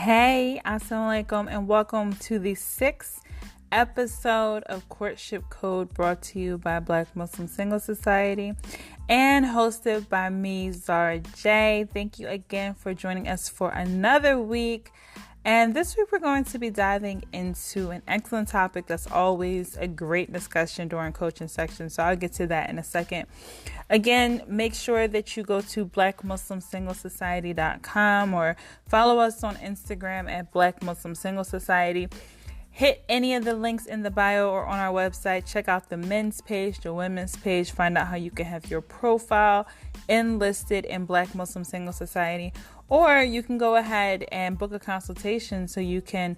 Hey, assalamu alaikum, and welcome to the 6th episode of Courtship Code, brought to you by Black Muslim Single Society and hosted by me, Zara J. Thank you again for joining us for another week. And this week we're going to be diving into an excellent topic that's always a great discussion during coaching section. So I'll get to that in a second. Again, make sure that you go to blackmuslimsinglesociety.com or follow us on Instagram at Black Muslim Single Society. Hit any of the links in the bio or on our website. Check out the men's page, the women's page. Find out how you can have your profile enlisted in Black Muslim Single Society. Or you can go ahead and book a consultation so you can,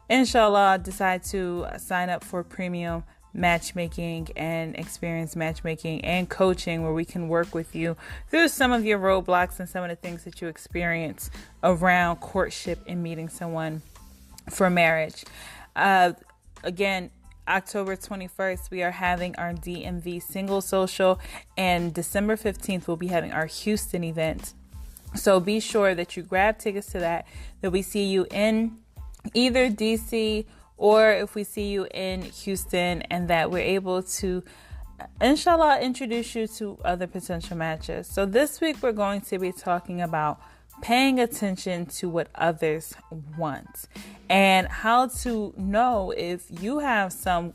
inshallah, decide to sign up for premium matchmaking and experience matchmaking and coaching, where we can work with you through some of your roadblocks and some of the things that you experience around courtship and meeting someone for marriage. Again, October 21st, we are having our DMV single social, and December 15th, we'll be having our Houston event. So be sure that you grab tickets to that we see you in either DC or if we see you in Houston, and that we're able to, inshallah, introduce you to other potential matches. So this week, we're going to be talking about paying attention to what others want and how to know if you have some,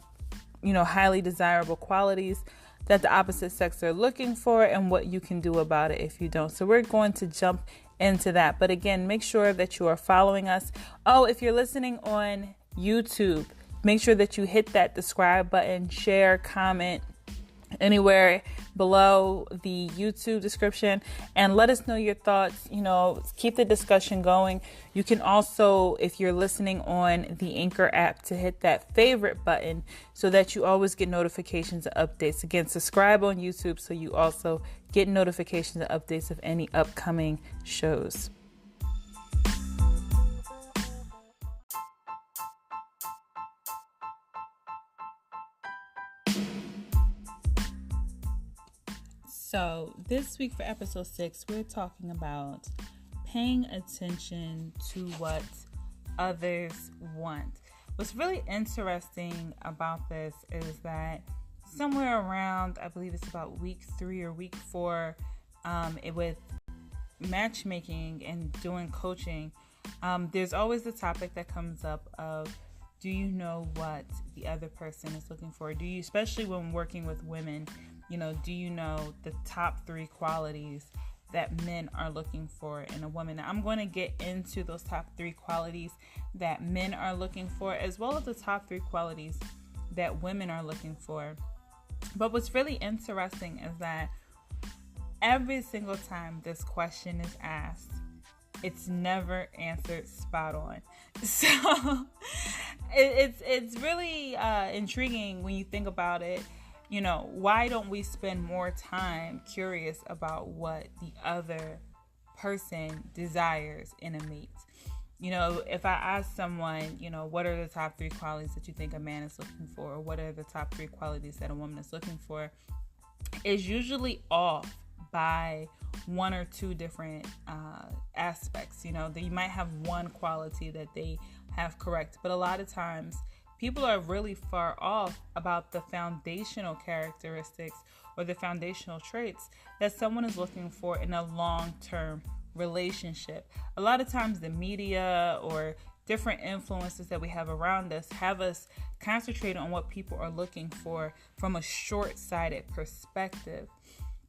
highly desirable qualities that the opposite sex are looking for and what you can do about it if you don't. So we're going to jump into that. But again, make sure that you are following us. Oh, if you're listening on YouTube, make sure that you hit that subscribe button, share, comment anywhere below the YouTube description, and let us know your thoughts. Keep the discussion going. You can also, if you're listening on the Anchor app, to hit that favorite button so that you always get notifications of updates. Again, subscribe on YouTube so you also get notifications of updates of any upcoming shows. So this week for episode 6, we're talking about paying attention to what others want. What's really interesting about this is that somewhere around, I believe it's about week 3 or week 4, with matchmaking and doing coaching, there's always the topic that comes up of, do you know what the other person is looking for? Do you, especially when working with women, do you know the top 3 qualities that men are looking for in a woman? Now, I'm going to get into those top 3 qualities that men are looking for, as well as the top 3 qualities that women are looking for. But what's really interesting is that every single time this question is asked, it's never answered spot on. So it's really intriguing when you think about it. Why don't we spend more time curious about what the other person desires in a mate? If I ask someone, what are the top 3 qualities that you think a man is looking for, or what are the top 3 qualities that a woman is looking for, it's usually off by 1 or 2 different aspects. They might have one quality that they have correct, but a lot of times people are really far off about the foundational characteristics or the foundational traits that someone is looking for in a long-term relationship. A lot of times the media or different influences that we have around us have us concentrate on what people are looking for from a short-sighted perspective.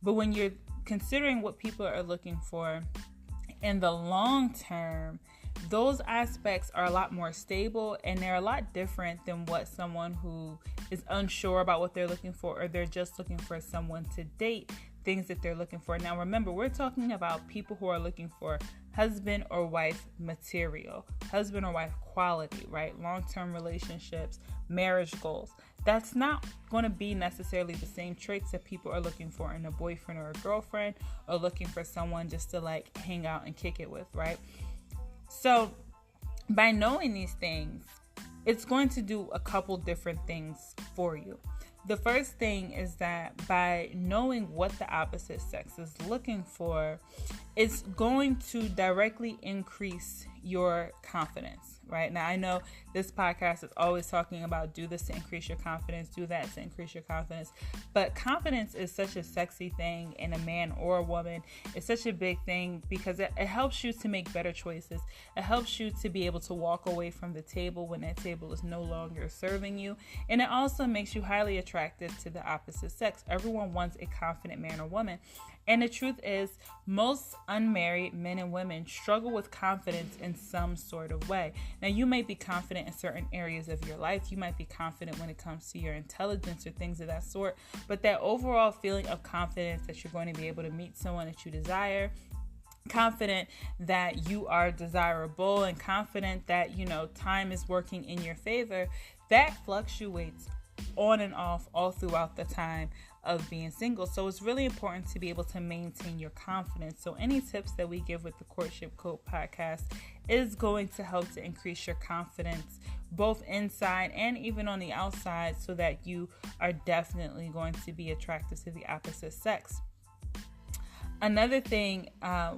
But when you're considering what people are looking for in the long term, those aspects are a lot more stable, and they're a lot different than what someone who is unsure about what they're looking for, or they're just looking for someone to date, things that they're looking for. Now, remember, we're talking about people who are looking for husband or wife material, husband or wife quality, right? Long-term relationships, marriage goals. That's not going to be necessarily the same traits that people are looking for in a boyfriend or a girlfriend, or looking for someone just to hang out and kick it with, right? So by knowing these things, it's going to do a couple different things for you. The first thing is that by knowing what the opposite sex is looking for, it's going to directly increase your confidence, right? Now, I know this podcast is always talking about do this to increase your confidence, do that to increase your confidence, but confidence is such a sexy thing in a man or a woman. It's such a big thing because it helps you to make better choices. It helps you to be able to walk away from the table when that table is no longer serving you. And it also makes you highly attractive to the opposite sex. Everyone wants a confident man or woman. And the truth is, most unmarried men and women struggle with confidence in some sort of way. Now, you may be confident in certain areas of your life. You might be confident when it comes to your intelligence or things of that sort. But that overall feeling of confidence that you're going to be able to meet someone that you desire, confident that you are desirable, and confident that, time is working in your favor, that fluctuates on and off all throughout the time of being single. So it's really important to be able to maintain your confidence. So any tips that we give with the Courtship Code podcast is going to help to increase your confidence both inside and even on the outside, so that you are definitely going to be attracted to the opposite sex. Another thing,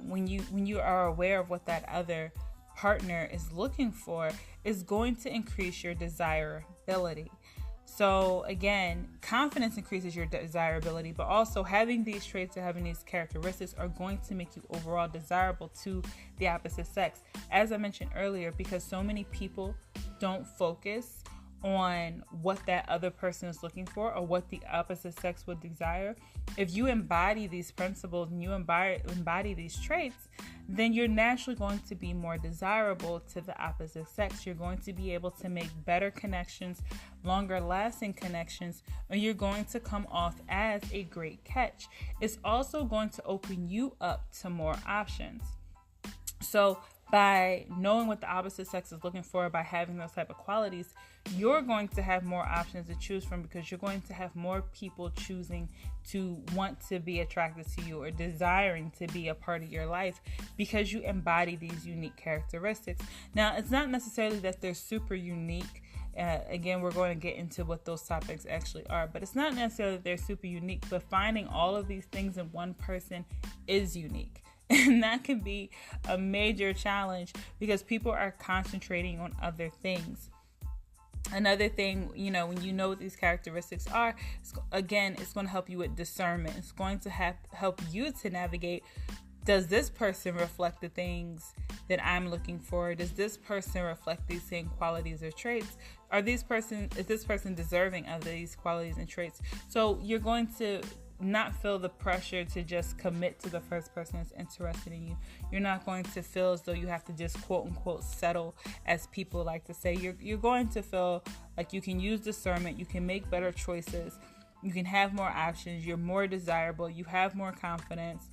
when you are aware of what that other partner is looking for, is going to increase your desirability. So again, confidence increases your desirability, but also having these traits or having these characteristics are going to make you overall desirable to the opposite sex. As I mentioned earlier, because so many people don't focus on what that other person is looking for or what the opposite sex would desire. If you embody these principles and you embody these traits, then you're naturally going to be more desirable to the opposite sex. You're going to be able to make better connections, longer lasting connections, and you're going to come off as a great catch. It's also going to open you up to more options. So by knowing what the opposite sex is looking for, by having those type of qualities, you're going to have more options to choose from, because you're going to have more people choosing to want to be attracted to you or desiring to be a part of your life, because you embody these unique characteristics. Now, it's not necessarily that they're super unique. Again, we're going to get into what those topics actually are, but it's not necessarily that they're super unique, but finding all of these things in one person is unique. And that can be a major challenge because people are concentrating on other things. Another thing, when you know what these characteristics are, it's going to help you with discernment. It's going to help you to navigate, does this person reflect the things that I'm looking for? Does this person reflect these same qualities or traits? Is this person deserving of these qualities and traits? So you're going to not feel the pressure to just commit to the first person that's interested in you. You're not going to feel as though you have to just quote unquote settle, as people like to say. You're going to feel like you can use discernment, you can make better choices, you can have more options, you're more desirable, you have more confidence,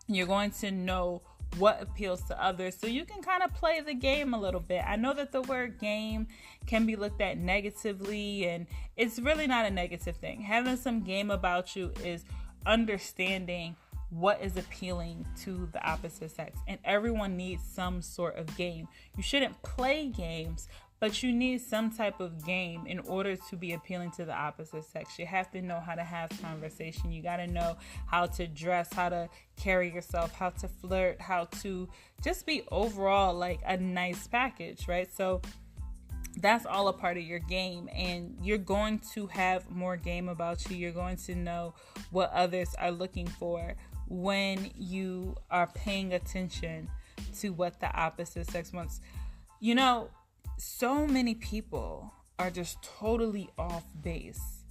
you're going to know what appeals to others, so you can kind of play the game a little bit. I know that the word game can be looked at negatively, and it's really not a negative thing. Having some game about you is understanding what is appealing to the opposite sex, and everyone needs some sort of game. You shouldn't play games, but you need some type of game in order to be appealing to the opposite sex. You have to know how to have conversation. You got to know how to dress, how to carry yourself, how to flirt, how to just be overall like a nice package, right? So that's all a part of your game, and you're going to have more game about you. You're going to know what others are looking for when you are paying attention to what the opposite sex wants. So many people are just totally off base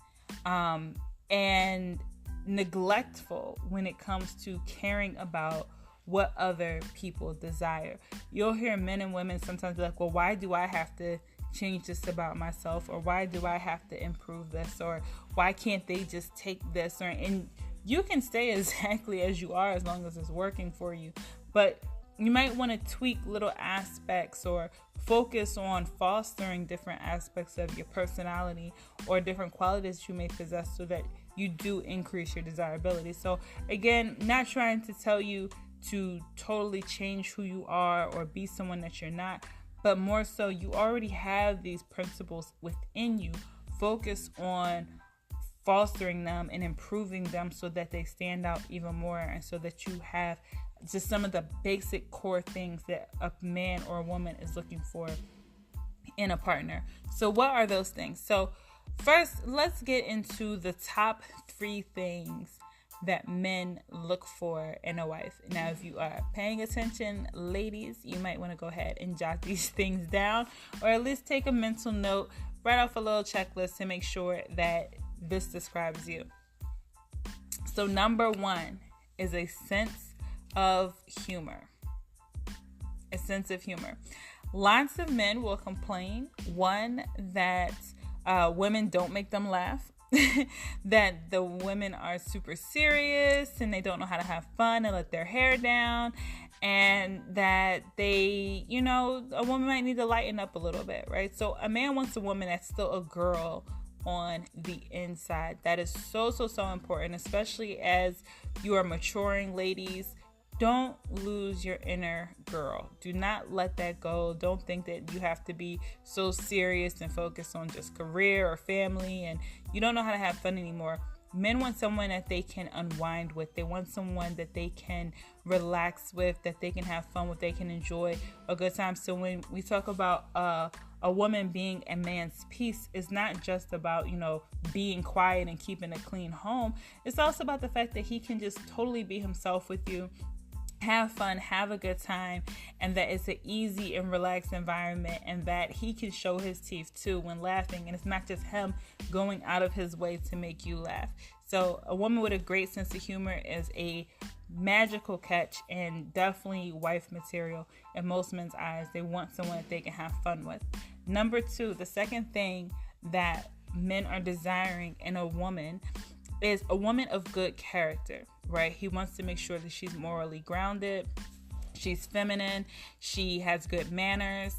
and neglectful when it comes to caring about what other people desire. You'll hear men and women sometimes be like, well, why do I have to change this about myself? Or why do I have to improve this? Or why can't they just take this? And you can stay exactly as you are as long as it's working for you. But you might want to tweak little aspects or focus on fostering different aspects of your personality or different qualities you may possess so that you do increase your desirability. So again, not trying to tell you to totally change who you are or be someone that you're not, but more so you already have these principles within you. Focus on fostering them and improving them so that they stand out even more, and so that you have just some of the basic core things that a man or a woman is looking for in a partner. So what are those things? So first, let's get into the top 3 things that men look for in a wife. Now, if you are paying attention, ladies, you might want to go ahead and jot these things down, or at least take a mental note, write off a little checklist to make sure that this describes you. So number 1 is a sense of humor. A sense of humor. Lots of men will complain, one, that women don't make them laugh, that the women are super serious and they don't know how to have fun and let their hair down, and that they, a woman might need to lighten up a little bit, right? So a man wants a woman that's still a girl on the inside. That is so important, especially as you are maturing, ladies. Don't lose your inner girl. Do not let that go. Don't think that you have to be so serious and focused on just career or family and you don't know how to have fun anymore. Men want someone that they can unwind with. They want someone that they can relax with, that they can have fun with, they can enjoy a good time. So when we talk about a woman being a man's peace, it's not just about, being quiet and keeping a clean home. It's also about the fact that he can just totally be himself with you, have fun, have a good time, and that it's an easy and relaxed environment, and that he can show his teeth too when laughing, and it's not just him going out of his way to make you laugh. So a woman with a great sense of humor is a magical catch and definitely wife material in most men's eyes. They want someone that they can have fun with. Number 2, the second thing that men are desiring in a woman is a woman of good character, right? He wants to make sure that she's morally grounded, she's feminine, she has good manners.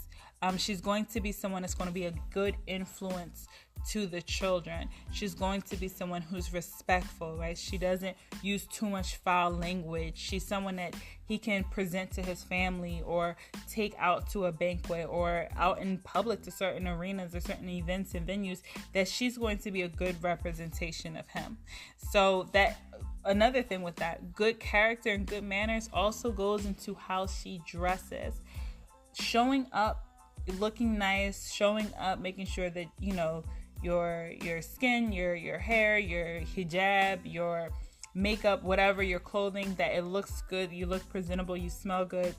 She's going to be someone that's going to be a good influence to the children. She's going to be someone who's respectful, right? She doesn't use too much foul language. She's someone that he can present to his family or take out to a banquet or out in public to certain arenas or certain events and venues, that she's going to be a good representation of him. So that another thing with that, good character and good manners also goes into how she dresses. Showing up, looking nice, showing up, making sure that, your skin, your hair, your hijab, your makeup, whatever, your clothing, that it looks good, you look presentable, you smell good.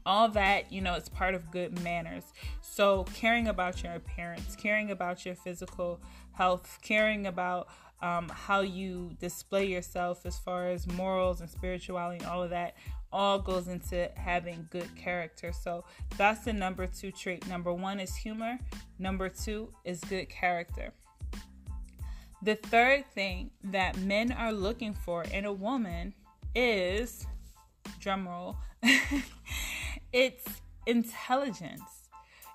All that, it's part of good manners. So caring about your appearance, caring about your physical health, caring about how you display yourself as far as morals and spirituality and all of that, all goes into having good character. So that's the number 2 trait. Number 1 is humor. Number 2 is good character. The third thing that men are looking for in a woman is, drumroll, it's intelligence.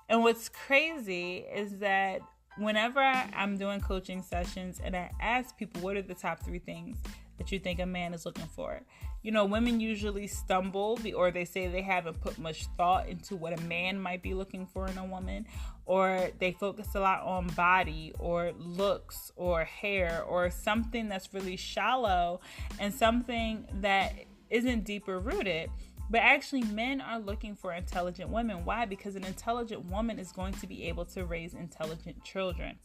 And what's crazy is that whenever I'm doing coaching sessions and I ask people, what are the top 3 things that you think a man is looking for? Women usually stumble or they say they haven't put much thought into what a man might be looking for in a woman, or they focus a lot on body or looks or hair or something that's really shallow and something that isn't deeper rooted. But actually, men are looking for intelligent women. Why? Because an intelligent woman is going to be able to raise intelligent children.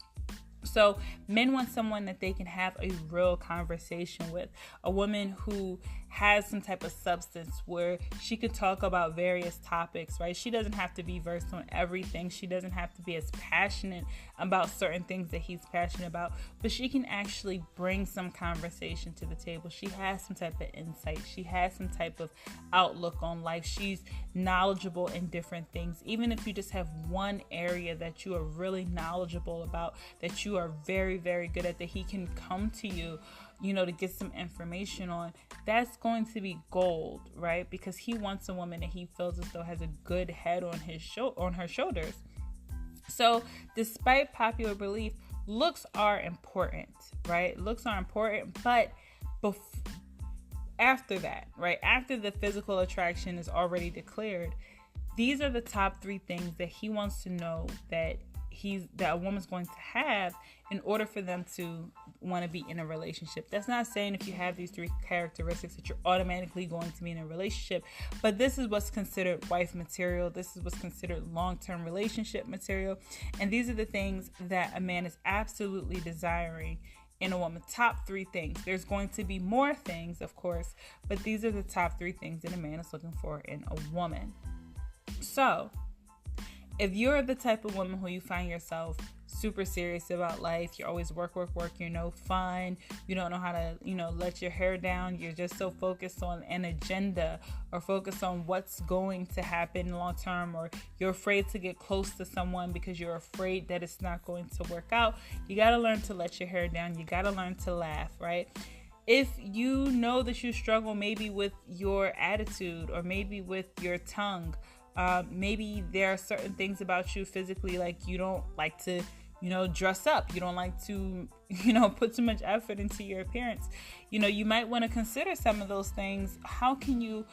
So men want someone that they can have a real conversation with, a woman who has some type of substance where she could talk about various topics, right? She doesn't have to be versed on everything. She doesn't have to be as passionate about certain things that he's passionate about, but she can actually bring some conversation to the table. She has some type of insight. She has some type of outlook on life. She's knowledgeable in different things. Even if you just have one area that you are really knowledgeable about, that you are very, very good at, that he can come to you, to get some information on, that's going to be gold, right? Because he wants a woman that he feels as though has a good head on her shoulders. So despite popular belief, looks are important, right? Looks are important, but after that, right? After the physical attraction is already declared, these are the top 3 things that he wants to know that a woman's going to have in order for them to want to be in a relationship. That's not saying if you have these 3 characteristics that you're automatically going to be in a relationship, but this is what's considered wife material. This is what's considered long-term relationship material. And these are the things that a man is absolutely desiring in a woman. Top 3 things. There's going to be more things, of course, but these are the top 3 things that a man is looking for in a woman. So, if you're the type of woman who you find yourself super serious about life, you're always work, you're no fun, you don't know how to, let your hair down, you're just so focused on an agenda or focused on what's going to happen long term, or you're afraid to get close to someone because you're afraid that it's not going to work out, you got to learn to let your hair down. You got to learn to laugh, right? If you know that you struggle maybe with your attitude or maybe with your tongue, maybe there are certain things about you physically, like you don't like to, dress up. You don't like to, put too much effort into your appearance. You might want to consider some of those things. How can you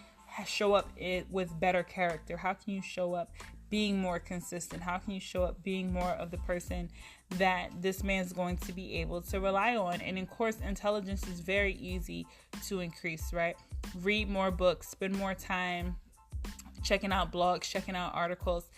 show up with better character? How can you show up being more consistent? How can you show up being more of the person that this man's going to be able to rely on? And of course, intelligence is very easy to increase, right? Read more books, spend more time checking out blogs, checking out articles,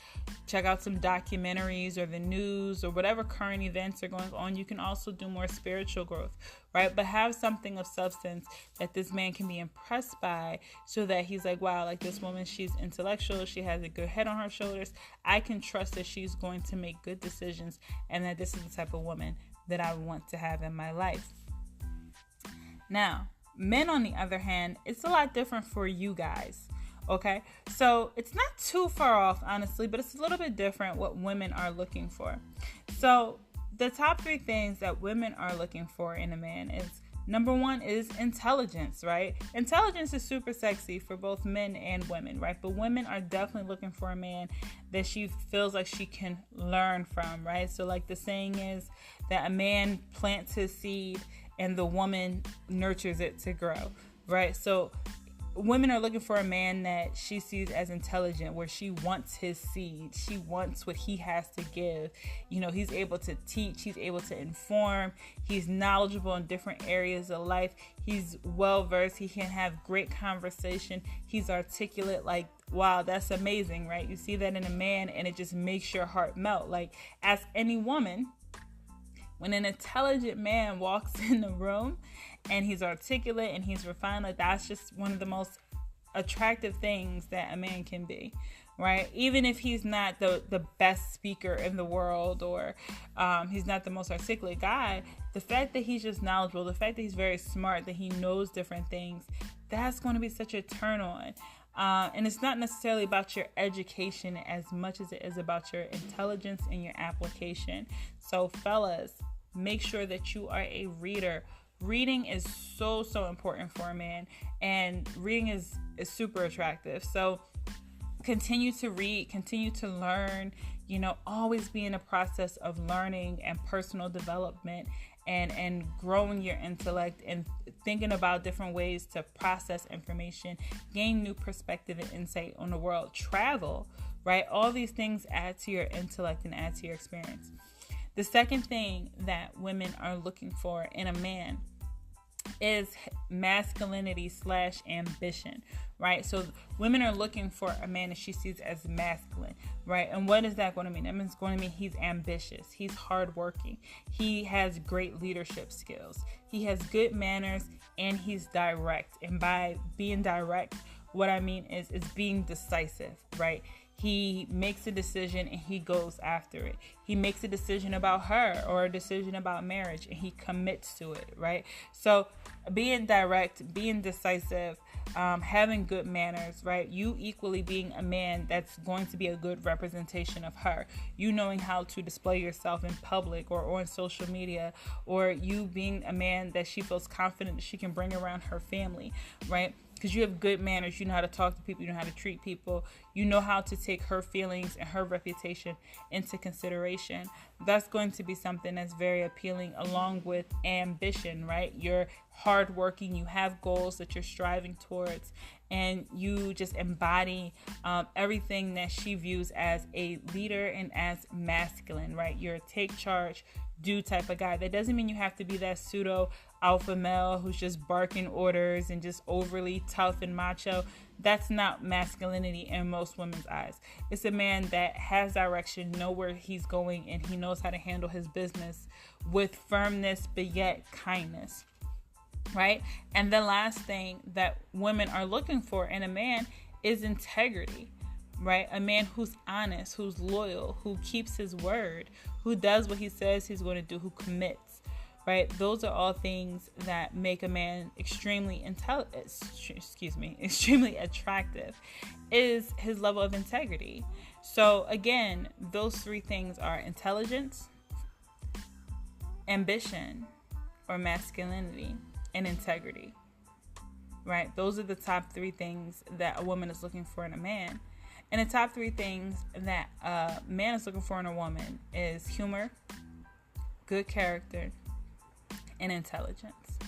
check out some documentaries or the news or whatever current events are going on. You can also do more spiritual growth, right? But have something of substance that this man can be impressed by, so that he's like, wow, like this woman, she's intellectual, she has a good head on her shoulders. I can trust that she's going to make good decisions, and that this is the type of woman that I want to have in my life. Now, men, on the other hand, it's a lot different for you guys. Okay, so it's not too far off, honestly, but it's a little bit different what women are looking for. So the top 3 things that women are looking for in a man is, number 1 is intelligence, right? Intelligence is super sexy for both men and women, right? But women are definitely looking for a man that she feels like she can learn from, right? So like the saying is that a man plants his seed and the woman nurtures it to grow, right? So women are looking for a man that she sees as intelligent, where she wants his seed. She wants what he has to give. He's able to teach. He's able to inform. He's knowledgeable in different areas of life. He's well-versed. He can have great conversation. He's articulate. Like, wow, that's amazing, right? You see that in a man, and it just makes your heart melt. Like, ask any woman, when an intelligent man walks in the room and he's articulate and he's refined, like that's just one of the most attractive things that a man can be, right? Even if he's not the best speaker in the world, or he's not the most articulate guy, the fact that he's just knowledgeable, the fact that he's very smart, that he knows different things, that's going to be such a turn on. And it's not necessarily about your education as much as it is about your intelligence and your application. So fellas, make sure that you are a reader. Reading is so important for a man, and reading is super attractive. So continue to read, continue to learn, always be in a process of learning and personal development, and growing your intellect and thinking about different ways to process information, gain new perspective and insight on the world, travel, right? All these things add to your intellect and add to your experience. The second thing that women are looking for in a man is masculinity / ambition, right? So women are looking for a man that she sees as masculine, right? And what is that going to mean? That means going to mean he's ambitious, he's hardworking, he has great leadership skills, he has good manners, and he's direct. And by being direct, what I mean is being decisive, right? He makes a decision and he goes after it. He makes a decision about her or a decision about marriage and he commits to it, right? So being direct, being decisive, having good manners, right? You equally being a man that's going to be a good representation of her. You knowing how to display yourself in public or on social media, or you being a man that she feels confident that she can bring around her family, right? Because you have good manners, you know how to talk to people, you know how to treat people, you know how to take her feelings and her reputation into consideration. That's going to be something that's very appealing, along with ambition, right? You're hardworking, you have goals that you're striving towards, and you just embody everything that she views as a leader and as masculine, right? You're take charge, do type of guy. That doesn't mean you have to be that pseudo alpha male who's just barking orders and just overly tough and macho. That's not masculinity in most women's eyes. It's a man that has direction, know where he's going, and he knows how to handle his business with firmness but yet kindness, right? And the last thing that women are looking for in a man is integrity, right? A man who's honest, who's loyal, who keeps his word, who does what he says he's going to do, who commits, right? Those are all things that make a man extremely attractive, is his level of integrity. So again, those three things are intelligence, ambition, or masculinity, and integrity, right? Those are the top three things that a woman is looking for in a man. And the top three things that a man is looking for in a woman is humor, good character, and intelligence.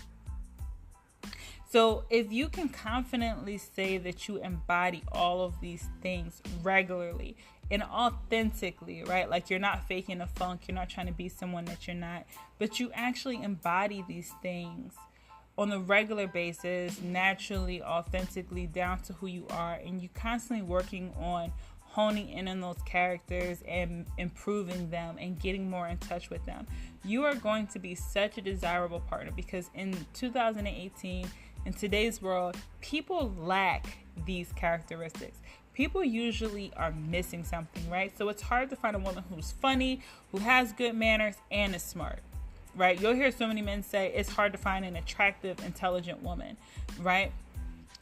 So if you can confidently say that you embody all of these things regularly and authentically, right? Like you're not faking a funk, you're not trying to be someone that you're not, but you actually embody these things on a regular basis, naturally, authentically, down to who you are, and you constantly working on honing in on those characters and improving them and getting more in touch with them, you are going to be such a desirable partner, because in 2018, in today's world, people lack these characteristics. People usually are missing something, right? So it's hard to find a woman who's funny, who has good manners, and is smart, right? You'll hear so many men say it's hard to find an attractive, intelligent woman, right?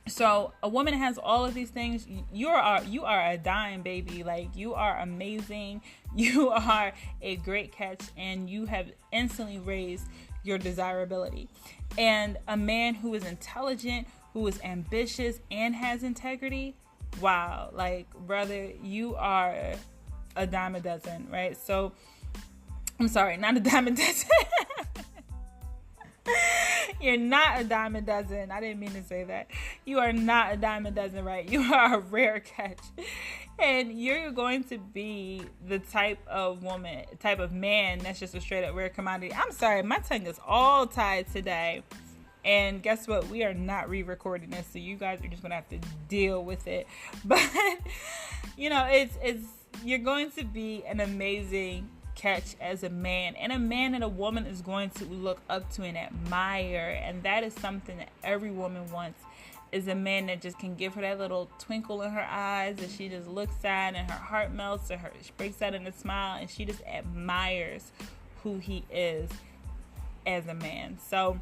So a woman has all of these things. You are a dime, baby. Like, you are amazing. You are a great catch, and you have instantly raised your desirability. And a man who is intelligent, who is ambitious, and has integrity, wow, like, brother, you are a dime a dozen, right? So, I'm sorry, not a dime a dozen. You're not a dime a dozen. I didn't mean to say that. You are not a dime a dozen, right? You are a rare catch. And you're going to be the type of man that's just a straight up rare commodity. I'm sorry, my tongue is all tied today. And guess what? We are not re-recording this, so you guys are just gonna have to deal with it. But it's you're going to be an amazing catch as a man, and a man that a woman is going to look up to and admire. And that is something that every woman wants, is a man that just can give her that little twinkle in her eyes, and she just looks at and her heart melts, and she breaks out in a smile, and she just admires who he is as a man. So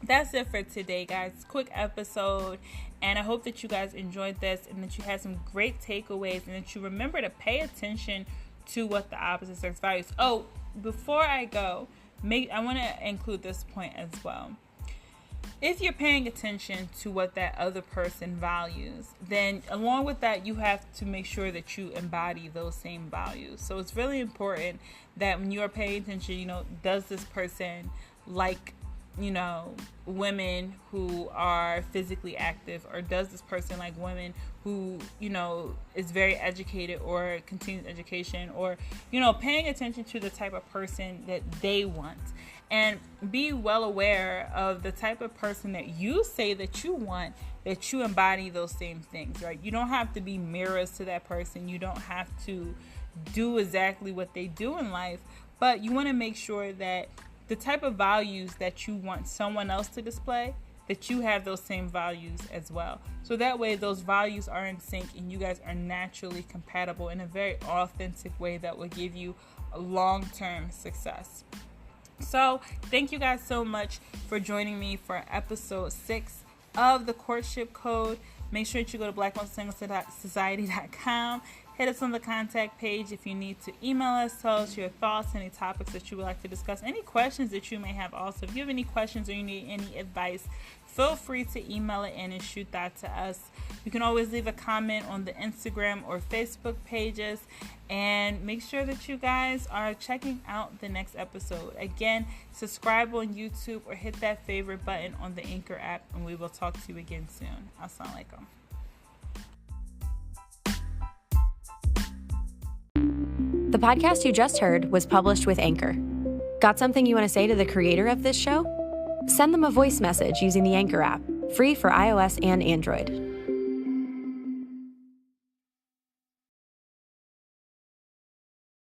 that's it for today, guys. Quick episode, and I hope that you guys enjoyed this and that you had some great takeaways, and that you remember to pay attention to what the opposite sex values. Oh, before I go, I want to include this point as well. If you're paying attention to what that other person values, then along with that, you have to make sure that you embody those same values. So it's really important that when you are paying attention, does this person like women who are physically active, or does this person like women who, is very educated or continues education, or, paying attention to the type of person that they want, and be well aware of the type of person that you say that you want, that you embody those same things, right? You don't have to be mirrors to that person. You don't have to do exactly what they do in life, but you want to make sure that the type of values that you want someone else to display, that you have those same values as well. So that way those values are in sync and you guys are naturally compatible in a very authentic way that will give you a long-term success. So thank you guys so much for joining me for episode 6 of the Courtship Code. Make sure that you go to blackmuslimsociety.com. Hit us on the contact page if you need to email us, tell us your thoughts, any topics that you would like to discuss, any questions that you may have. Also, if you have any questions or you need any advice, feel free to email it in and shoot that to us. You can always leave a comment on the Instagram or Facebook pages, and make sure that you guys are checking out the next episode. Again, subscribe on YouTube or hit that favorite button on the Anchor app, and we will talk to you again soon. Assalamu alaikum. The podcast you just heard was published with Anchor. Got something you want to say to the creator of this show? Send them a voice message using the Anchor app, free for iOS and Android.